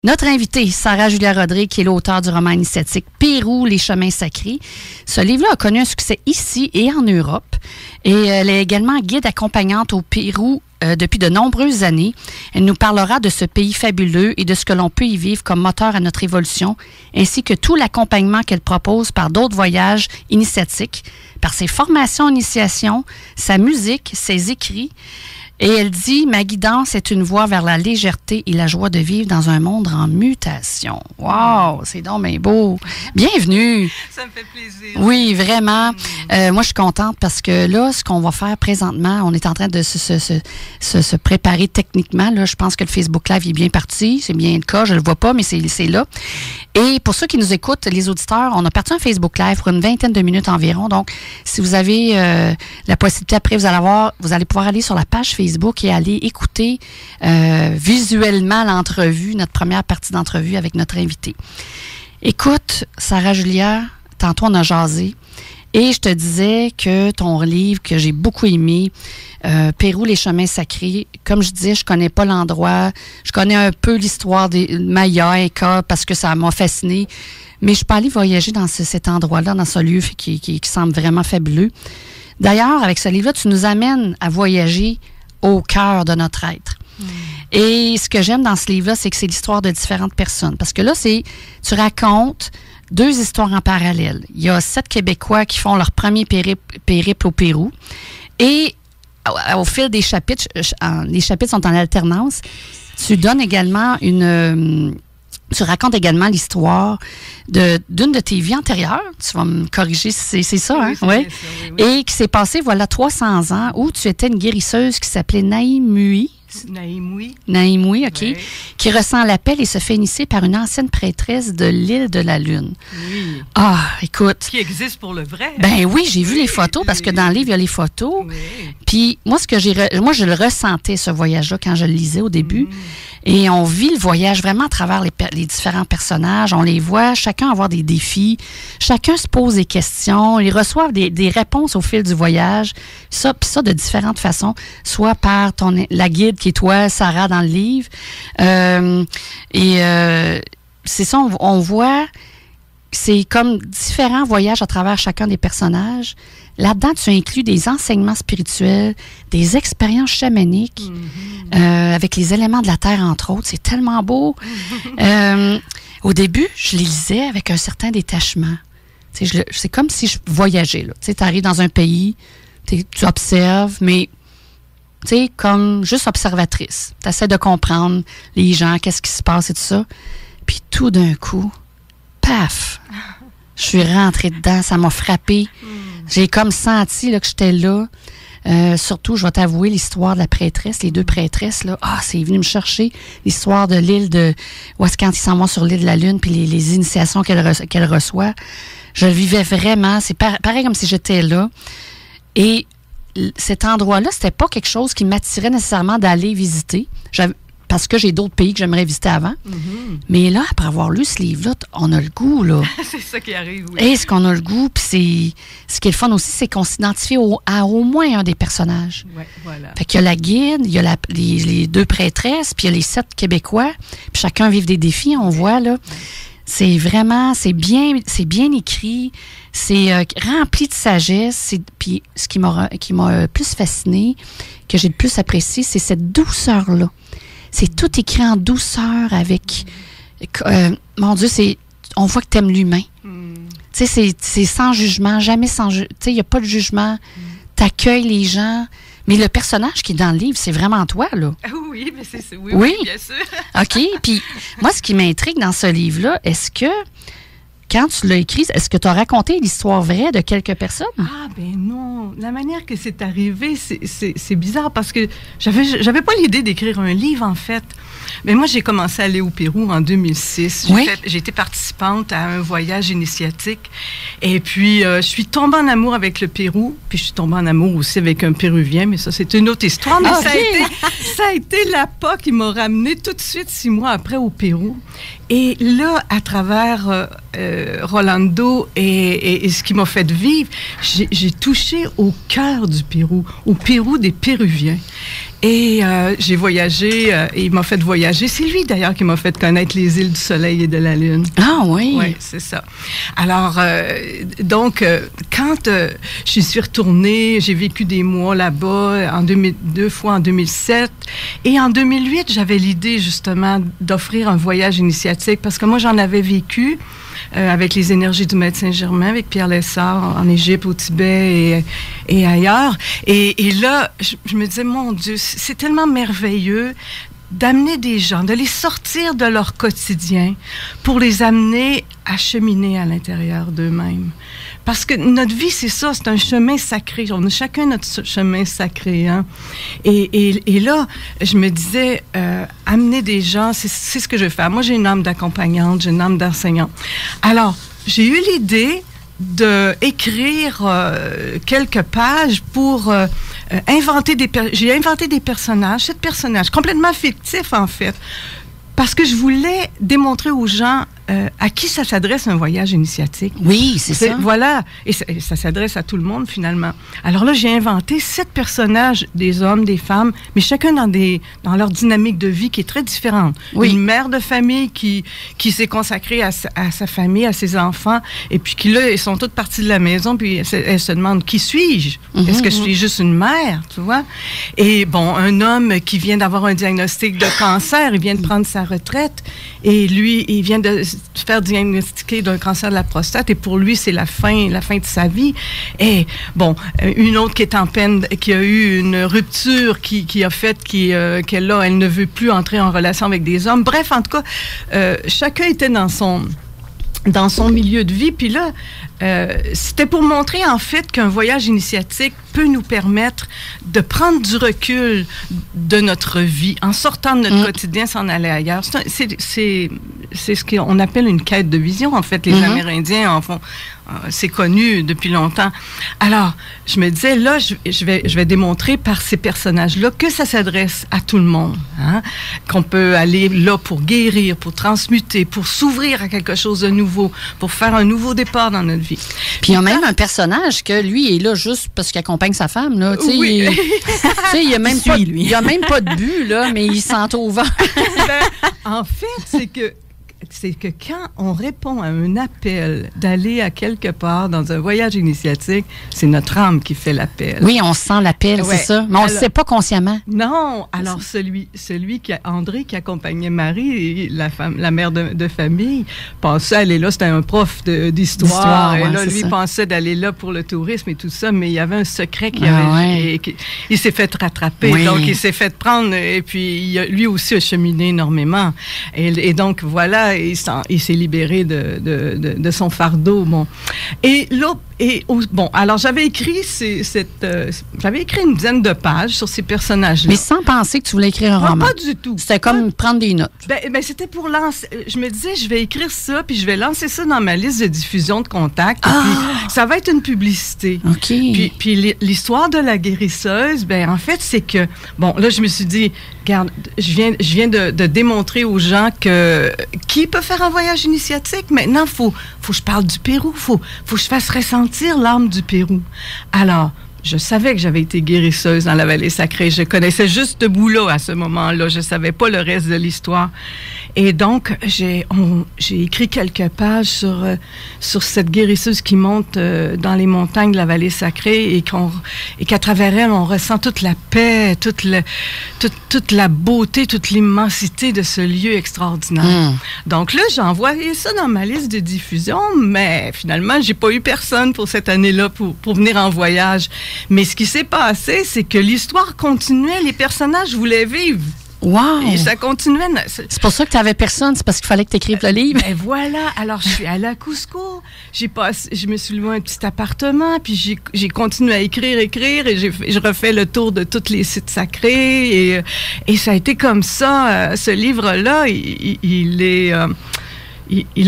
Notre invitée, Sarah Julia Rodrigue, qui est l'auteure du roman initiatique Pérou, les chemins sacrés. Ce livre-là a connu un succès ici et en Europe. Et elle est également guide accompagnante au Pérou depuis de nombreuses années. Elle nous parlera de ce pays fabuleux et de ce que l'on peut y vivre comme moteur à notre évolution, ainsi que tout l'accompagnement qu'elle propose par d'autres voyages initiatiques, par ses formations en initiation, sa musique, ses écrits. Et elle dit, ma guidance est une voie vers la légèreté et la joie de vivre dans un monde en mutation. Wow, c'est donc bien beau. Bienvenue. Ça me fait plaisir. Oui, vraiment. Moi, je suis contente parce que là, ce qu'on va faire présentement, on est en train de se préparer techniquement. Là, je pense que le Facebook Live est bien parti. C'est bien le cas. Je le vois pas, mais c'est là. Et pour ceux qui nous écoutent, les auditeurs, on a parti un Facebook Live pour une 20aine de minutes environ. Donc, si vous avez la possibilité après, vous allez pouvoir aller sur la page Facebook et aller écouter visuellement l'entrevue, notre première partie d'entrevue avec notre invité. Écoute, Sarah Julia, tantôt on a jasé et je te disais que ton livre que j'ai beaucoup aimé, Pérou, les chemins sacrés, comme je disais, je connais pas l'endroit, je connais un peu l'histoire des Mayas, Incas, parce que ça m'a fasciné, mais je suis pas allée voyager dans cet endroit-là, dans ce lieu qui semble vraiment fabuleux. D'ailleurs, avec ce livre-là, tu nous amènes à voyager au cœur de notre être. Et ce que j'aime dans ce livre-là, c'est que c'est l'histoire de différentes personnes. Parce que là, tu racontes 2 histoires en parallèle. Il y a 7 Québécois qui font leur premier périple au Pérou. Et au fil des chapitres, les chapitres sont en alternance, tu donnes également tu racontes également l'histoire d'une de tes vies antérieures. Tu vas me corriger si c'est ça, hein? Oui. Et qui s'est passée, 300 ans, où tu étais une guérisseuse qui s'appelait Naïmoui. Naïmoui, OK. Oui. Qui ressent l'appel et se fait initier par une ancienne prêtresse de l'île de la Lune. Oui. Ah, écoute. Qui existe pour le vrai. Ben oui, j'ai vu les photos parce que dans le livre, il y a les photos. Oui. Puis moi, moi, je le ressentais, ce voyage-là, quand je le lisais au début. Et on vit le voyage vraiment à travers les différents personnages. On les voit, chacun avoir des défis. Chacun se pose des questions. Ils reçoivent des réponses au fil du voyage. Ça de différentes façons. Soit par la guide qui est toi, Sarah, dans le livre. C'est ça, on voit, c'est comme différents voyages à travers chacun des personnages. Là-dedans, tu inclus des enseignements spirituels, des expériences chamaniques, avec les éléments de la terre, entre autres. C'est tellement beau. Au début, je les lisais avec un certain détachement. C'est comme si je voyageais. Tu arrives dans un pays, tu observes, mais tu sais, comme juste observatrice. Tu essaies de comprendre les gens, qu'est-ce qui se passe et tout ça. Puis tout d'un coup, paf! Je suis rentrée dedans, ça m'a frappée. J'ai comme senti là, que j'étais là. Surtout, je vais t'avouer, l'histoire de la prêtresse, les 2 prêtresses, là, c'est venu me chercher. L'histoire de l'île de... Où est-ce quand ils s'en vont sur l'île de la Lune, puis les initiations qu'elle reçoit. Je le vivais vraiment. C'est pareil comme si j'étais là. Et cet endroit-là, c'était pas quelque chose qui m'attirait nécessairement d'aller visiter. Parce que j'ai d'autres pays que j'aimerais visiter avant. Mais là, après avoir lu ce livre-là, on a le goût, là. C'est ça qui arrive, oui. Est-ce qu'on a le goût? Puis ce qui est le fun aussi, c'est qu'on s'identifie à au moins un des personnages. Oui, voilà. Fait qu'il y a la guide, il y a les 2 prêtresses, puis il y a les 7 Québécois. Puis chacun vit des défis, on voit, là. C'est vraiment, c'est bien écrit, c'est rempli de sagesse. Puis ce qui m'a plus fasciné, que j'ai le plus apprécié, c'est cette douceur-là. C'est tout écrit en douceur avec... mon Dieu, on voit que tu aimes l'humain. Tu sais, c'est sans jugement, jamais sans jugement. Tu sais, il n'y a pas de jugement. Tu accueilles les gens. Mais le personnage qui est dans le livre, c'est vraiment toi, là. Oui, mais c'est ça. Oui, bien sûr. OK. Puis, moi, ce qui m'intrigue dans ce livre-là, est-ce que, quand tu l'as écrit, est-ce que tu as raconté l'histoire vraie de quelques personnes? Ah, ben non. La manière que c'est arrivé, c'est bizarre parce que j'avais pas l'idée d'écrire un livre, en fait. Mais moi, j'ai commencé à aller au Pérou en 2006. J'ai été participante à un voyage initiatique. Et puis, je suis tombée en amour avec le Pérou. Puis, je suis tombée en amour aussi avec un Péruvien. Mais ça, c'est une autre histoire. Mais ça a été l'appât qui m'a ramenée tout de suite 6 mois après au Pérou. Et là, à travers Rolando et ce qui m'a fait vivre, j'ai touché au cœur du Pérou, au Pérou des Péruviens. Et j'ai voyagé, et il m'a fait voyager. C'est lui, d'ailleurs, qui m'a fait connaître les îles du Soleil et de la Lune. Ah oui? Oui, c'est ça. Alors, donc, quand je suis retournée, j'ai vécu des mois là-bas, 2 fois en 2007. Et en 2008, j'avais l'idée, justement, d'offrir un voyage initiatique, parce que moi, j'en avais vécu avec les énergies du Maître Saint-Germain, avec Pierre Lessard, en Égypte, au Tibet et ailleurs. Et là, je me disais, mon Dieu, c'est tellement merveilleux d'amener des gens, de les sortir de leur quotidien pour les amener à cheminer à l'intérieur d'eux-mêmes. Parce que notre vie, c'est ça, c'est un chemin sacré. On a chacun notre chemin sacré. Hein? Et là, je me disais, amener des gens, c'est ce que je vais faire. Moi, j'ai une âme d'accompagnante, j'ai une âme d'enseignante. Alors, j'ai eu l'idée d'écrire quelques pages pour inventer j'ai inventé des personnages, 7 personnages, complètement fictifs en fait, parce que je voulais démontrer aux gens à qui ça s'adresse un voyage initiatique. Oui, c'est ça. Voilà, et ça s'adresse à tout le monde finalement. Alors là, j'ai inventé 7 personnages, des hommes, des femmes, mais chacun dans leur dynamique de vie qui est très différente. Oui. Une mère de famille qui s'est consacrée à sa famille, à ses enfants, et puis qui là, ils sont toutes parties de la maison, puis elle se demande, qui suis-je? Est-ce que je suis juste une mère, tu vois? Et bon, un homme qui vient d'avoir un diagnostic de cancer, il vient de prendre sa retraite, et lui, il vient de se faire diagnostiquer d'un cancer de la prostate, et pour lui, c'est la fin de sa vie. Et bon, une autre qui est en peine, qui a eu une rupture qui a fait qu'elle là, elle ne veut plus entrer en relation avec des hommes. Bref, en tout cas, chacun était dans son milieu de vie. Puis là, c'était pour montrer en fait qu'un voyage initiatique peut nous permettre de prendre du recul de notre vie en sortant de notre quotidien, s'en aller ailleurs. C'est ce qu'on appelle une quête de vision, en fait. Les Amérindiens en font. C'est connu depuis longtemps. Alors, je me disais, là, je vais démontrer par ces personnages-là que ça s'adresse à tout le monde. Hein? Qu'on peut aller là pour guérir, pour transmuter, pour s'ouvrir à quelque chose de nouveau, pour faire un nouveau départ dans notre vie. Puis il y a même un personnage que lui est là juste parce qu'il accompagne sa femme. Là. Oui. Il n'y a même pas de but, là, mais il s'entre-ouvert. En fait, c'est que quand on répond à un appel d'aller à quelque part dans un voyage initiatique, c'est notre âme qui fait l'appel. Oui, on sent l'appel, c'est ça. Mais on ne le sait pas consciemment. Non. Alors, André qui accompagnait Marie, la mère de famille, pensait aller là, c'était un prof d'histoire. Et là, lui pensait d'aller là pour le tourisme et tout ça, mais il y avait un secret il s'est fait rattraper. Oui. Donc, il s'est fait prendre, et puis lui aussi a cheminé énormément. Et donc, voilà, il s'est libéré de son fardeau. Bon. Et là, alors j'avais écrit une dizaine de pages sur ces personnages-là. Mais sans penser que tu voulais écrire un roman. Pas du tout. C'était comme prendre des notes. Ben c'était pour lancer. Je me disais, je vais écrire ça, puis je vais lancer ça dans ma liste de diffusion de contacts. Puis ça va être une publicité. OK. Puis l'histoire de la guérisseuse, en fait, c'est que, bon, là, je me suis dit, regarde, je viens de démontrer aux gens qui peut faire un voyage initiatique. Maintenant, faut que je parle du Pérou. Faut que je fasse ressentir l'âme du Pérou. Alors, je savais que j'avais été guérisseuse dans la vallée sacrée. Je connaissais juste ce bout-là à ce moment-là. Je savais pas le reste de l'histoire. Et donc, j'ai écrit quelques pages sur cette guérisseuse qui monte dans les montagnes de la vallée sacrée et qu'à travers elle, on ressent toute la paix, toute la beauté, toute l'immensité de ce lieu extraordinaire. Donc là, j'ai envoyé ça dans ma liste de diffusion, mais finalement, j'ai pas eu personne pour cette année-là pour venir en voyage. Mais ce qui s'est passé, c'est que l'histoire continuait, les personnages voulaient vivre. Wow! Et ça continuait. C'est pour ça que tu n'avais personne, c'est parce qu'il fallait que tu écrives le livre. Ben voilà. Alors, je suis allée à Cusco. Je me suis loué un petit appartement, puis j'ai continué à écrire, et je refais le tour de tous les sites sacrés. Et ça a été comme ça. Ce livre-là, il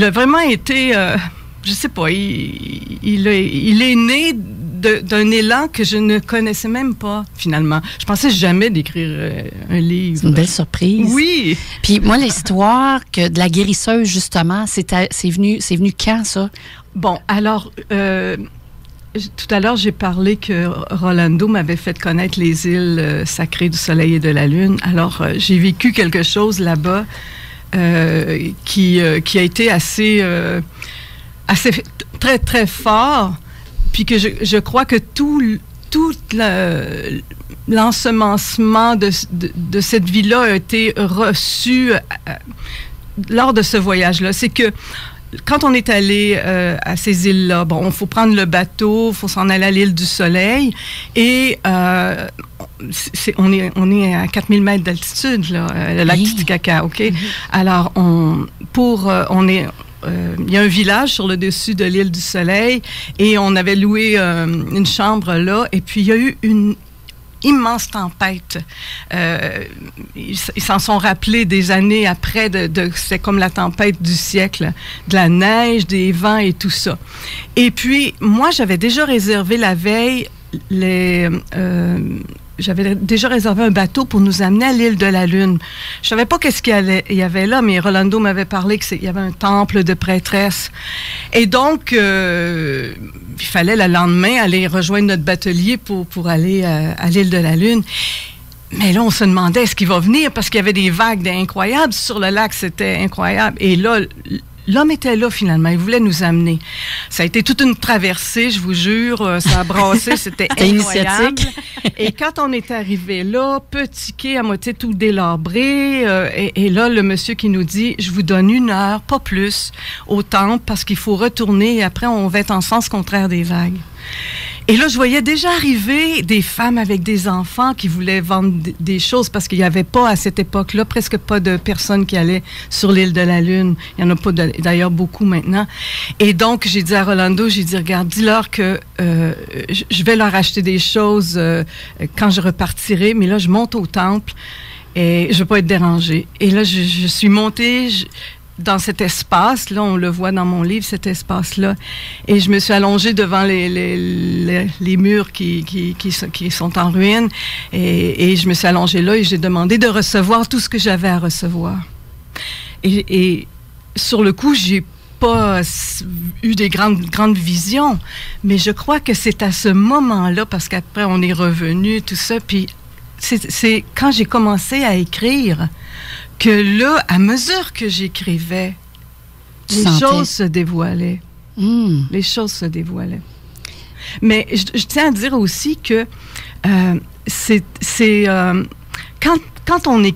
a vraiment été... je sais pas, il est né d'un élan que je ne connaissais même pas, finalement. Je pensais jamais d'écrire un livre. C'est une belle surprise. Oui. Puis moi, l'histoire de la guérisseuse, justement, c'est venu quand, ça? Bon, alors... tout à l'heure, j'ai parlé que Rolando m'avait fait connaître les îles sacrées du Soleil et de la Lune. Alors, j'ai vécu quelque chose là-bas qui a été assez très, très fort. Puis que je crois que tout l'ensemencement de cette vie-là a été reçu lors de ce voyage-là. C'est que quand on est allé à ces îles-là, bon, il faut prendre le bateau, il faut s'en aller à l'île du Soleil, et on est à 4000 mètres d'altitude, là, le lac Titicaca, OK? Mm-hmm. Alors, il y a un village sur le dessus de l'île du Soleil, et on avait loué une chambre là, et puis il y a eu une immense tempête. Ils s'en sont rappelés des années après, c'est comme la tempête du siècle, de la neige, des vents et tout ça. Et puis, moi, j'avais déjà réservé la veille j'avais déjà réservé un bateau pour nous amener à l'île de la Lune. Je savais pas qu'est-ce qu'il y avait là, mais Rolando m'avait parlé qu'il y avait un temple de prêtresses. Et donc, il fallait le lendemain aller rejoindre notre batelier pour aller à l'île de la Lune. Mais là, on se demandait est-ce qu'il va venir, parce qu'il y avait des vagues incroyables sur le lac, c'était incroyable. Et là, l'homme était là, finalement. Il voulait nous amener. Ça a été toute une traversée, je vous jure. Ça a brassé, c'était incroyable. Et quand on est arrivé là, petit quai à moitié tout délabré, et là, le monsieur qui nous dit, je vous donne 1 heure, pas plus, au temple, parce qu'il faut retourner, et après, on va être en sens contraire des vagues. Et là, je voyais déjà arriver des femmes avec des enfants qui voulaient vendre des choses parce qu'il n'y avait pas, à cette époque-là, presque pas de personnes qui allaient sur l'île de la Lune. Il n'y en a pas d'ailleurs beaucoup maintenant. Et donc, j'ai dit à Rolando, regarde, dis-leur que je vais leur acheter des choses quand je repartirai, mais là, je monte au temple et je ne veux pas être dérangée. Et là, je suis montée... dans cet espace, là, on le voit dans mon livre, cet espace-là, et je me suis allongée devant les murs qui sont en ruine, et je me suis allongée là et j'ai demandé de recevoir tout ce que j'avais à recevoir. Et sur le coup, j'ai pas eu des grandes visions, mais je crois que c'est à ce moment-là, parce qu'après on est revenu, tout ça, puis c'est quand j'ai commencé à écrire que là, à mesure que j'écrivais, les choses se dévoilaient. Mm. Les choses se dévoilaient. Mais je tiens à dire aussi que quand on est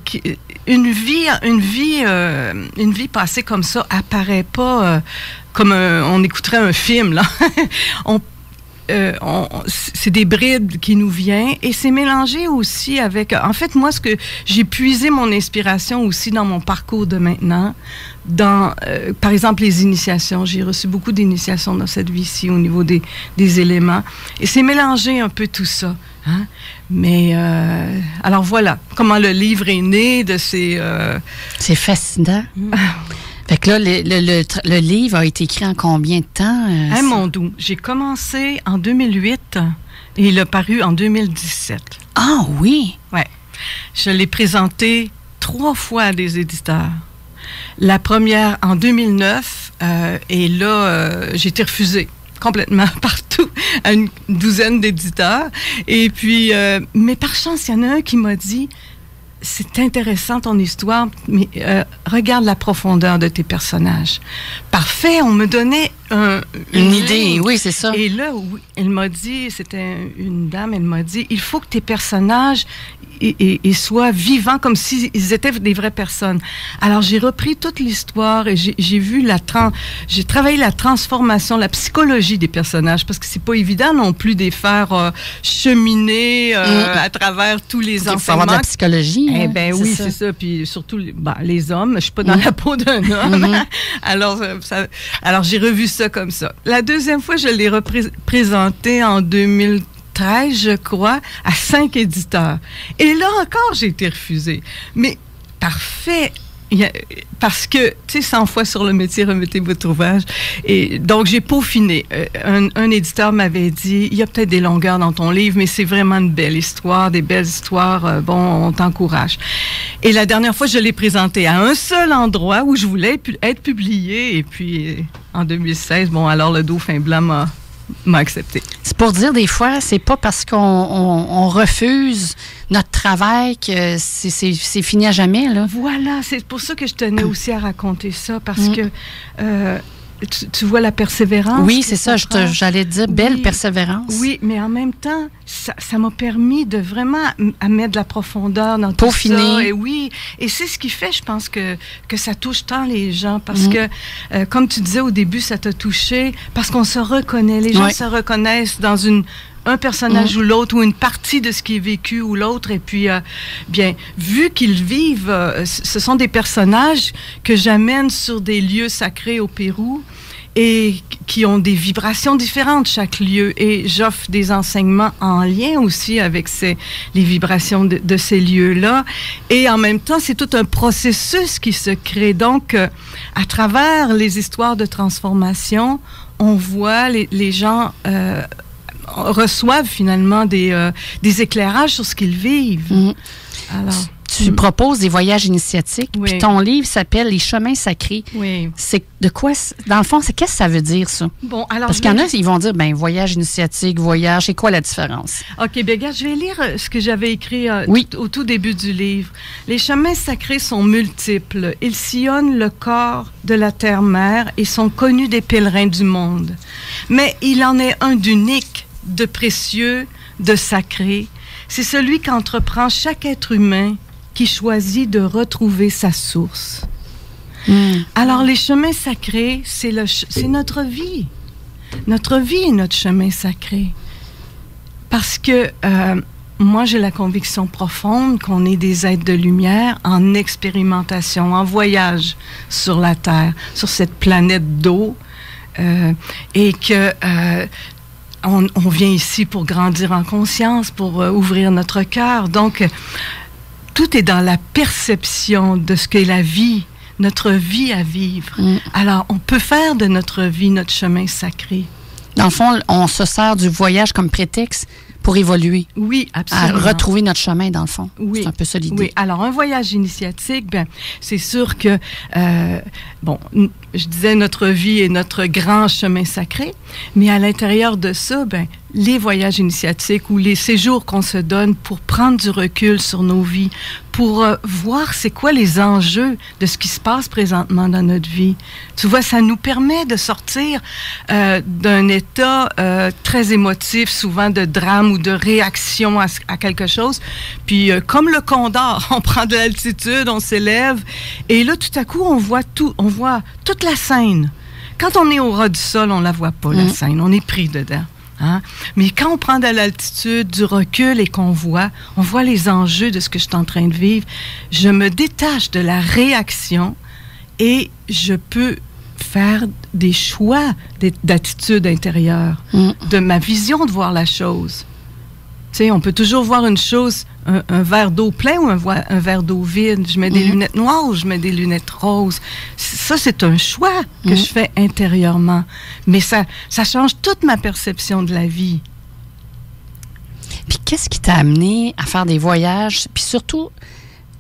une vie passée comme ça apparaît pas comme on écouterait un film là. C'est des brides qui nous viennent et c'est mélangé aussi avec... En fait, moi, j'ai puisé mon inspiration aussi dans mon parcours de maintenant, dans, par exemple, les initiations. J'ai reçu beaucoup d'initiations dans cette vie-ci au niveau des éléments. Et c'est mélangé un peu tout ça. Hein? Mais, alors voilà, comment le livre est né de ces... C'est fascinant. Fait que là, le livre a été écrit en combien de temps? Mon doux, j'ai commencé en 2008 et il a paru en 2017. Ah oui? Oui. Je l'ai présenté 3 fois à des éditeurs. La première en 2009 et là, j'ai été refusée complètement partout à une douzaine d'éditeurs. Et puis, mais par chance, il y en a un qui m'a dit... C'est intéressant ton histoire, mais regarde la profondeur de tes personnages. Parfait, on me donnait une idée, oui, c'est ça. Et là, oui, elle m'a dit, c'était une dame, elle m'a dit, il faut que tes personnages soient vivants comme s'ils étaient des vraies personnes. Alors, j'ai repris toute l'histoire et j'ai vu j'ai travaillé la transformation, la psychologie des personnages, parce que c'est pas évident non plus de les faire cheminer à travers tous les enseignements. Il faut avoir de la psychologie. Eh bien, oui, c'est ça. Puis surtout, les hommes. Je suis pas dans la peau d'un homme. Alors, j'ai revu ça comme ça. La deuxième fois, je l'ai représenté en 2013, je crois, à 5 éditeurs. Et là encore, j'ai été refusée. Mais parfait. Parce que, tu sais, 100 fois sur le métier, remettez votre ouvrage. Et donc, j'ai peaufiné. Un éditeur m'avait dit, il y a peut-être des longueurs dans ton livre, mais c'est vraiment une belle histoire, des belles histoires. Bon, on t'encourage. Et la dernière fois, je l'ai présenté à un seul endroit où je voulais être publié. Et puis, en 2016, bon, alors le Dauphin blanc m'a accepté. C'est pour dire, des fois, c'est pas parce qu'on refuse notre travail que c'est fini à jamais, là. Voilà, c'est pour ça que je tenais aussi à raconter ça, parce que tu vois la persévérance. Oui, c'est ça, j'allais dire, belle persévérance. Oui, mais en même temps, ça m'a permis de vraiment à mettre de la profondeur dans tout ça. Et oui, et c'est ce qui fait, je pense, que ça touche tant les gens, parce que, comme tu disais au début, ça t'a touché, parce qu'on se reconnaît, les gens se reconnaissent dans un personnage ou l'autre, ou une partie de ce qui est vécu ou l'autre. Et puis, bien, vu qu'ils vivent, ce sont des personnages que j'amène sur des lieux sacrés au Pérou et qui ont des vibrations différentes, chaque lieu. Et j'offre des enseignements en lien aussi avec les vibrations de ces lieux-là. Et en même temps, c'est tout un processus qui se crée. Donc, à travers les histoires de transformation, on voit les gens... reçoivent finalement des éclairages sur ce qu'ils vivent. Alors, tu proposes des voyages initiatiques, puis ton livre s'appelle « Les chemins sacrés ». C'est de quoi, dans le fond, qu'est-ce que ça veut dire, ça? Bon, alors, parce qu'il y en a, ils vont dire, voyage initiatique, voyage, c'est quoi la différence? OK, bien, regarde, je vais lire ce que j'avais écrit au tout début du livre. Les chemins sacrés sont multiples. Ils sillonnent le corps de la terre-mère et sont connus des pèlerins du monde. Mais il en est un d'unique, de précieux, de sacré. C'est celui qu'entreprend chaque être humain qui choisit de retrouver sa source. Alors, les chemins sacrés, c'est notre vie. Notre vie est notre chemin sacré. Parce que moi, j'ai la conviction profonde qu'on est des êtres de lumière en expérimentation, en voyage sur la Terre, sur cette planète d'eau, et que... on vient ici pour grandir en conscience, pour ouvrir notre cœur. Donc, tout est dans la perception de ce qu'est la vie, notre vie à vivre. Alors, on peut faire de notre vie notre chemin sacré. Dans le fond, on se sert du voyage comme prétexte pour évoluer. Oui, absolument. À retrouver notre chemin, dans le fond. Oui. C'est un peu ça l'idée. Oui, alors un voyage initiatique, c'est sûr que, je disais, notre vie est notre grand chemin sacré, mais à l'intérieur de ça, les voyages initiatiques ou les séjours qu'on se donne pour prendre du recul sur nos vies, pour voir c'est quoi les enjeux de ce qui se passe présentement dans notre vie. Tu vois, ça nous permet de sortir d'un état très émotif, souvent de drame ou de réaction à quelque chose. Puis, comme le condor, on prend de l'altitude, on s'élève, et là, tout à coup, on voit toute la scène. Quand on est au ras du sol, on la voit pas, la scène. On est pris dedans. Hein? Mais quand on prend de l'altitude, du recul et on voit les enjeux de ce que je suis en train de vivre, je me détache de la réaction et je peux faire des choix d'attitude intérieure, de ma vision de voir la chose. Tu sais, on peut toujours voir une chose, un verre d'eau plein ou un verre d'eau vide. Je mets des lunettes noires ou je mets des lunettes roses. Ça, c'est un choix que je fais intérieurement. Mais ça change toute ma perception de la vie. Puis qu'est-ce qui t'a amené à faire des voyages? Puis surtout,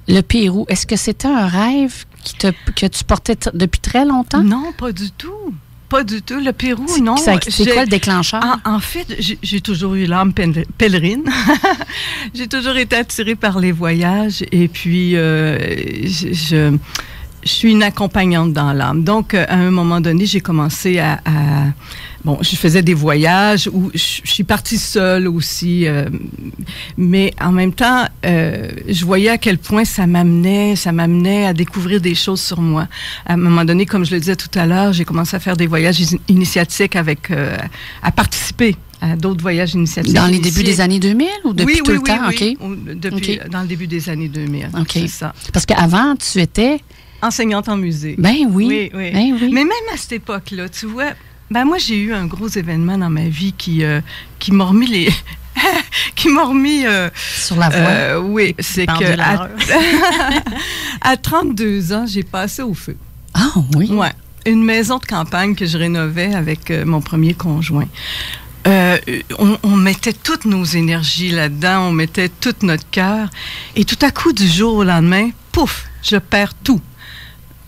le Pérou, est-ce que c'était un rêve que tu portais depuis très longtemps? Non, pas du tout. Pas du tout. Le Pérou, non. C'est quoi le déclencheur? En fait, j'ai toujours eu l'âme pèlerine. J'ai toujours été attirée par les voyages. Et puis, je suis une accompagnante dans l'âme. Donc, à un moment donné, j'ai commencé bon, je faisais des voyages où je suis partie seule aussi, mais en même temps, je voyais à quel point ça m'amenait à découvrir des choses sur moi. À un moment donné, comme je le disais tout à l'heure, j'ai commencé à faire des voyages initiatiques à participer à d'autres voyages initiatiques. Dans les débuts des années 2000 ou depuis tout le temps? Oui, dans le début des années 2000. OK. C'est ça. Parce qu'avant, tu étais... enseignante en musée. Ben oui. Oui. Ben oui. Mais même à cette époque-là, tu vois, moi, j'ai eu un gros événement dans ma vie qui m'a remis les... qui m'a remis... sur la voie. Oui, c'est que à 32 ans, j'ai passé au feu. Ah oui? Ouais. Une maison de campagne que je rénovais avec mon premier conjoint. On mettait toutes nos énergies là-dedans, on mettait tout notre cœur. Et tout à coup, du jour au lendemain, pouf, je perds tout.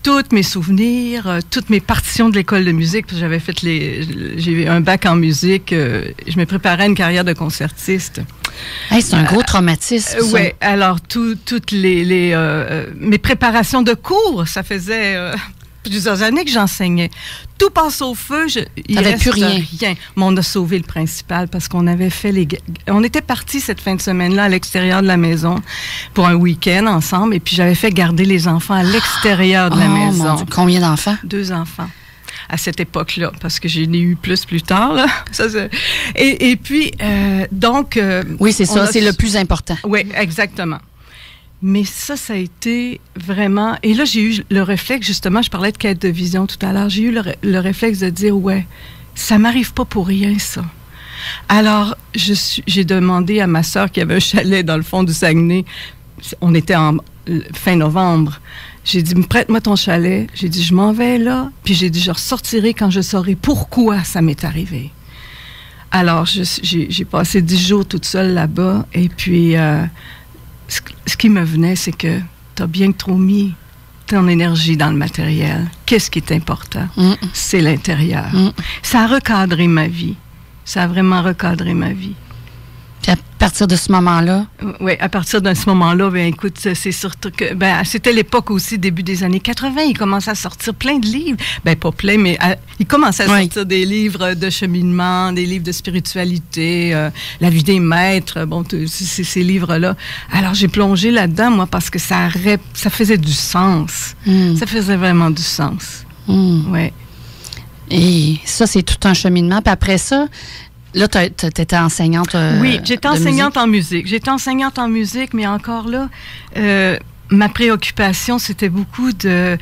tous mes souvenirs, toutes mes partitions de l'école de musique, parce que j'avais fait j'ai eu un bac en musique, je me préparais à une carrière de concertiste. Hey, c'est un gros traumatisme. Oui, alors toutes mes préparations de cours, ça faisait plusieurs années que j'enseignais. Tout passe au feu, il reste plus rien. Mais on a sauvé le principal parce qu'on avait fait on était partis cette fin de semaine-là à l'extérieur de la maison pour un week-end ensemble, et puis j'avais fait garder les enfants à l'extérieur de la maison. Mon Dieu. Combien d'enfants? 2 enfants. À cette époque-là, parce que j'en ai eu plus tard, là. Et puis, donc... oui, c'est ça, c'est le plus important. Oui, exactement. Mais ça a été vraiment... Et là, j'ai eu le réflexe, justement, je parlais de quête de vision tout à l'heure, j'ai eu le réflexe de dire, ouais, ça m'arrive pas pour rien, ça. Alors, j'ai demandé à ma sœur qui avait un chalet dans le fond du Saguenay, on était en fin novembre, j'ai dit, prête-moi ton chalet. J'ai dit, je m'en vais là. Puis j'ai dit, je ressortirai quand je saurai pourquoi ça m'est arrivé. Alors, j'ai passé 10 jours toute seule là-bas. Et puis, ce qui me venait, c'est que tu as bien trop mis ton énergie dans le matériel. Qu'est-ce qui est important? C'est l'intérieur. Ça a recadré ma vie. Ça a vraiment recadré ma vie. Puis à partir de ce moment-là? Oui, à partir de ce moment-là, ben écoute, c'est surtout que... c'était l'époque aussi, début des années 80, il commençait à sortir plein de livres. Ben pas plein, mais il commençait à sortir des livres de cheminement, des livres de spiritualité, La vie des maîtres, bon, ces livres-là. Alors j'ai plongé là-dedans, moi, parce que ça faisait du sens. Ça faisait vraiment du sens. Oui. Et ça, c'est tout un cheminement. Puis après ça... Là, tu étais enseignante oui, j'étais enseignante en musique. J'étais enseignante en musique, mais encore là, ma préoccupation, c'était beaucoup de...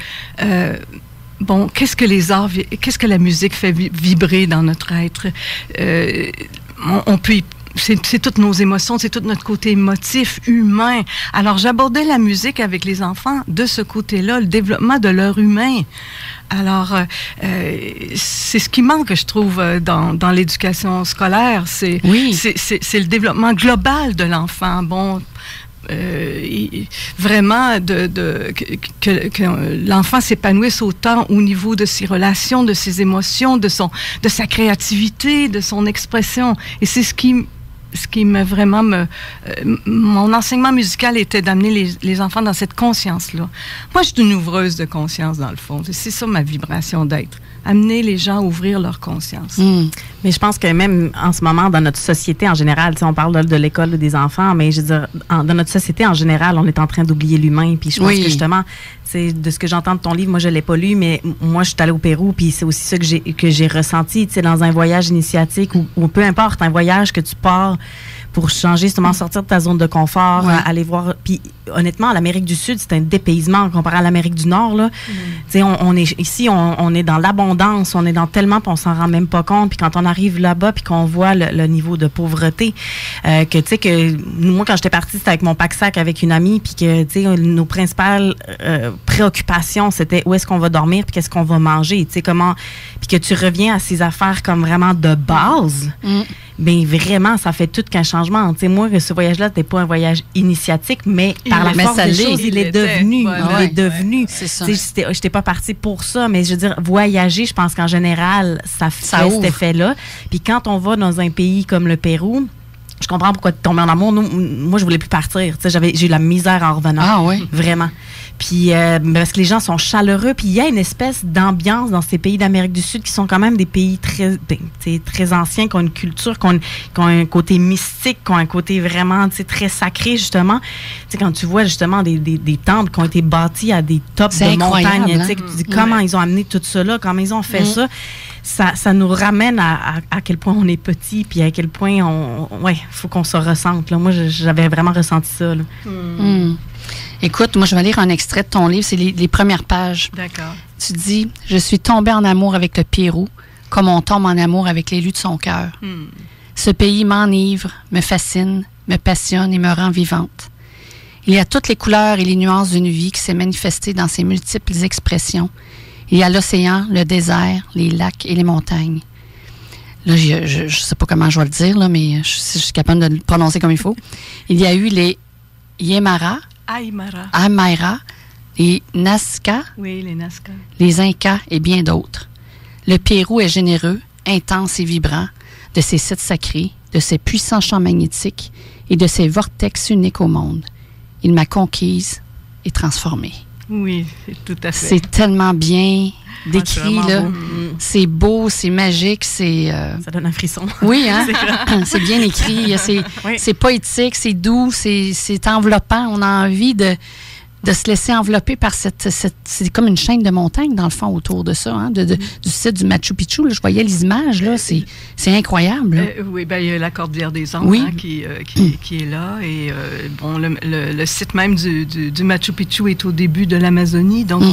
qu'est-ce que les arts, qu'est-ce que la musique fait vibrer dans notre être? On peut c'est toutes nos émotions, c'est tout notre côté émotif, humain. Alors, j'abordais la musique avec les enfants de ce côté-là, le développement de leur humain. Alors, c'est ce qui manque, je trouve, dans l'éducation scolaire. C'est le développement global de l'enfant. Bon, vraiment que l'enfant s'épanouisse autant au niveau de ses relations, de ses émotions, de sa créativité, de son expression. Et c'est ce qui me vraiment mon enseignement musical était d'amener les enfants dans cette conscience-là. Moi, je suis une ouvreuse de conscience, dans le fond. C'est ça ma vibration d'être. Amener les gens à ouvrir leur conscience. Mais je pense que même en ce moment, dans notre société en général, on parle de l'école des enfants, mais je veux dire, dans notre société en général, on est en train d'oublier l'humain. Puis je pense que justement, de ce que j'entends de ton livre, moi je l'ai pas lu, mais moi je suis allée au Pérou, puis c'est aussi ça que j'ai ressenti, dans un voyage initiatique ou peu importe, un voyage que tu pars pour changer, justement, sortir de ta zone de confort, aller voir. Puis, honnêtement, l'Amérique du Sud, c'est un dépaysement comparé à l'Amérique du Nord, là. Tu sais, on est ici, on est dans l'abondance, on est dans tellement, puis on s'en rend même pas compte. Puis quand on arrive là-bas, puis qu'on voit le niveau de pauvreté, que, tu sais, que moi, quand j'étais partie, c'était avec mon pack-sac avec une amie, puis que, tu sais, nos principales préoccupations, c'était où est-ce qu'on va dormir, puis qu'est-ce qu'on va manger, tu sais, comment... Puis que tu reviens à ces affaires comme vraiment de base. Bien, vraiment, ça fait tout qu'un changement. Tu sais, moi, ce voyage-là, c'était pas un voyage initiatique, mais par la force des choses, il est devenu. Il est devenu. C'est ça. J'étais pas partie pour ça, mais je veux dire, voyager, je pense qu'en général, ça fait cet effet-là. Puis quand on va dans un pays comme le Pérou, je comprends pourquoi tu tombes en amour. Moi, je voulais plus partir. Tu sais, j'ai eu la misère en revenant. Ah oui? Vraiment. Puis, parce que les gens sont chaleureux. Puis, il y a une espèce d'ambiance dans ces pays d'Amérique du Sud qui sont quand même des pays très anciens, qui ont une culture, qui ont un côté mystique, qui ont un côté vraiment très sacré, justement. Tu sais, quand tu vois, justement, des temples qui ont été bâtis à des tops de montagnes, hein? Tu dis comment ils ont amené tout ça là, comment ils ont fait ça. Ça nous ramène à quel point on est petit, puis à quel point faut qu'on se ressente. Là. Moi, j'avais vraiment ressenti ça. Là. Écoute, moi, je vais lire un extrait de ton livre. C'est les premières pages. D'accord. Tu dis, « Je suis tombée en amour avec le Pérou, comme on tombe en amour avec l'élu de son cœur. Ce pays m'enivre, me fascine, me passionne et me rend vivante. Il y a toutes les couleurs et les nuances d'une vie qui s'est manifestée dans ses multiples expressions. Il y a l'océan, le désert, les lacs et les montagnes. » Là, je sais pas comment je vais le dire, là, mais je suis capable de le prononcer comme il faut. Il y a eu les Aymara, les Nazca, oui, les Nazca, les Incas et bien d'autres. Le Pérou est généreux, intense et vibrant de ses sites sacrés, de ses puissants champs magnétiques et de ses vortex uniques au monde. Il m'a conquise et transformée. Oui, tout à fait. C'est tellement bien décrit, là. Beau. C'est beau, c'est magique, c'est... Ça donne un frisson. Oui, hein? C'est bien écrit, c'est poétique, c'est doux, c'est enveloppant. On a envie de se laisser envelopper par c'est comme une chaîne de montagnes, dans le fond, autour de ça, hein, du site du Machu Picchu. Là, je voyais les images, là, c'est incroyable. Oui, ben il y a la Cordillère des Andes, oui. Hein, qui est là. Et bon, le site même du Machu Picchu est au début de l'Amazonie, donc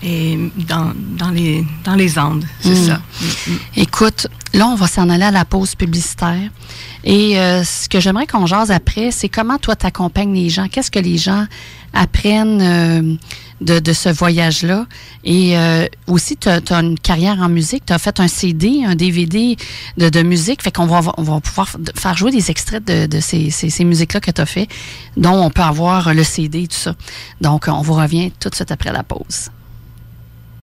et dans les Andes, c'est ça. Écoute, là, on va s'en aller à la pause publicitaire. Et ce que j'aimerais qu'on jase après, c'est comment toi t'accompagnes les gens. Qu'est-ce que les gens apprennent de ce voyage-là? Et aussi, tu as une carrière en musique. Tu as fait un CD, un DVD de musique. Fait qu'on va pouvoir faire jouer des extraits de ces musiques-là que tu as fait, dont on peut avoir le CD et tout ça. Donc, on vous revient tout de suite après la pause.